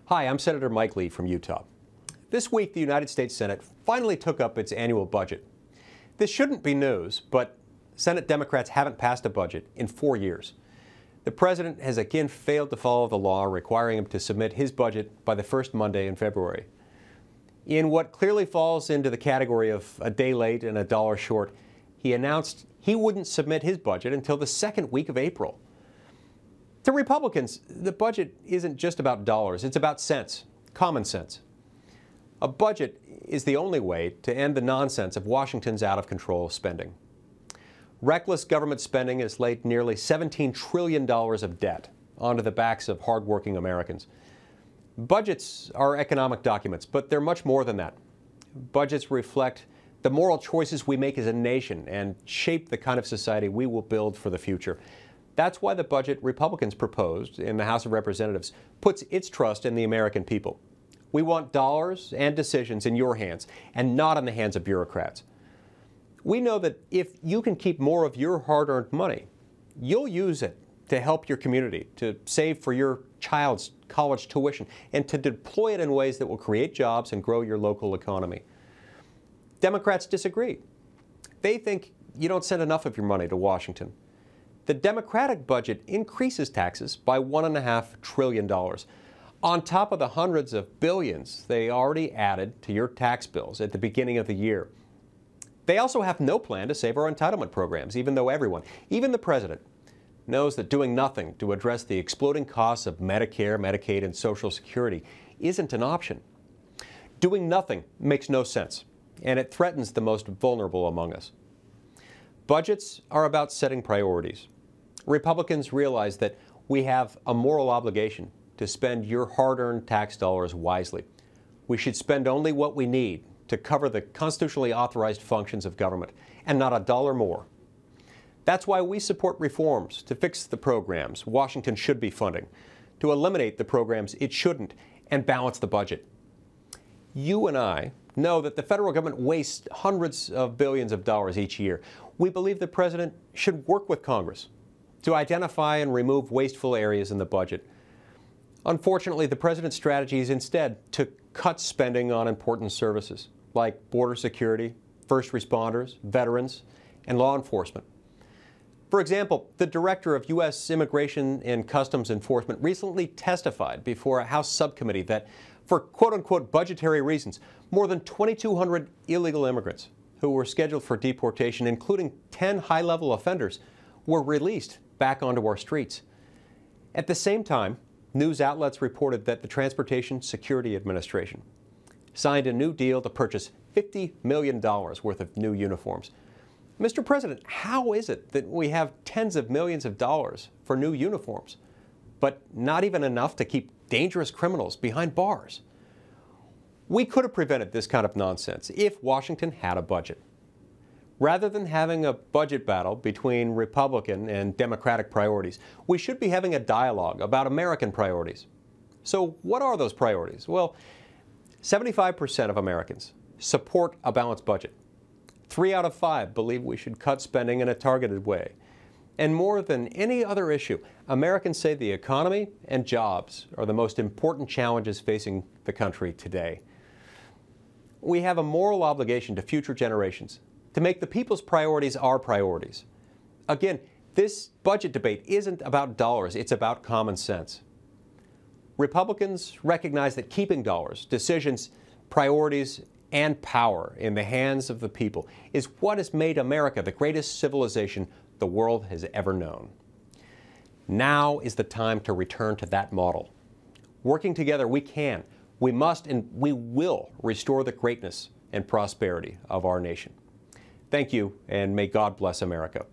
Hi, I'm Senator Mike Lee from Utah. This week, the United States Senate finally took up its annual budget. This shouldn't be news, but Senate Democrats haven't passed a budget in 4 years. The president has again failed to follow the law requiring him to submit his budget by the first Monday in February. In what clearly falls into the category of a day late and a dollar short, he announced he wouldn't submit his budget until the second week of April. To Republicans, the budget isn't just about dollars, it's about sense, common sense. A budget is the only way to end the nonsense of Washington's out-of-control spending. Reckless government spending has laid nearly $17 trillion of debt onto the backs of hardworking Americans. Budgets are economic documents, but they're much more than that. Budgets reflect the moral choices we make as a nation and shape the kind of society we will build for the future. That's why the budget Republicans proposed in the House of Representatives puts its trust in the American people. We want dollars and decisions in your hands and not in the hands of bureaucrats. We know that if you can keep more of your hard-earned money, you'll use it to help your community, to save for your child's college tuition, and to deploy it in ways that will create jobs and grow your local economy. Democrats disagree. They think you don't send enough of your money to Washington. The Democratic budget increases taxes by $1.5 trillion, on top of the hundreds of billions they already added to your tax bills at the beginning of the year. They also have no plan to save our entitlement programs, even though everyone, even the president, knows that doing nothing to address the exploding costs of Medicare, Medicaid, and Social Security isn't an option. Doing nothing makes no sense, and it threatens the most vulnerable among us. Budgets are about setting priorities. Republicans realize that we have a moral obligation to spend your hard-earned tax dollars wisely. We should spend only what we need to cover the constitutionally authorized functions of government, and not a dollar more. That's why we support reforms to fix the programs Washington should be funding, to eliminate the programs it shouldn't, and balance the budget. You and I know that the federal government wastes hundreds of billions of dollars each year. We believe the president should work with Congress to identify and remove wasteful areas in the budget. Unfortunately, the president's strategy is instead to cut spending on important services like border security, first responders, veterans, and law enforcement. For example, the director of U.S. Immigration and Customs Enforcement recently testified before a House subcommittee that, for quote-unquote budgetary reasons, more than 2,200 illegal immigrants who were scheduled for deportation, including 10 high-level offenders, were released back onto our streets. At the same time, news outlets reported that the Transportation Security Administration signed a new deal to purchase $50 million worth of new uniforms. Mr. President, how is it that we have tens of millions of dollars for new uniforms, but not even enough to keep dangerous criminals behind bars? We could have prevented this kind of nonsense if Washington had a budget. Rather than having a budget battle between Republican and Democratic priorities, we should be having a dialogue about American priorities. So what are those priorities? Well, 75% of Americans support a balanced budget. 3 out of 5 believe we should cut spending in a targeted way. And more than any other issue, Americans say the economy and jobs are the most important challenges facing the country today. We have a moral obligation to future generations to make the people's priorities our priorities. Again, this budget debate isn't about dollars, it's about common sense. Republicans recognize that keeping dollars, decisions, priorities, and power in the hands of the people is what has made America the greatest civilization the world has ever known. Now is the time to return to that model. Working together, we can, we must, and we will restore the greatness and prosperity of our nation. Thank you, and may God bless America.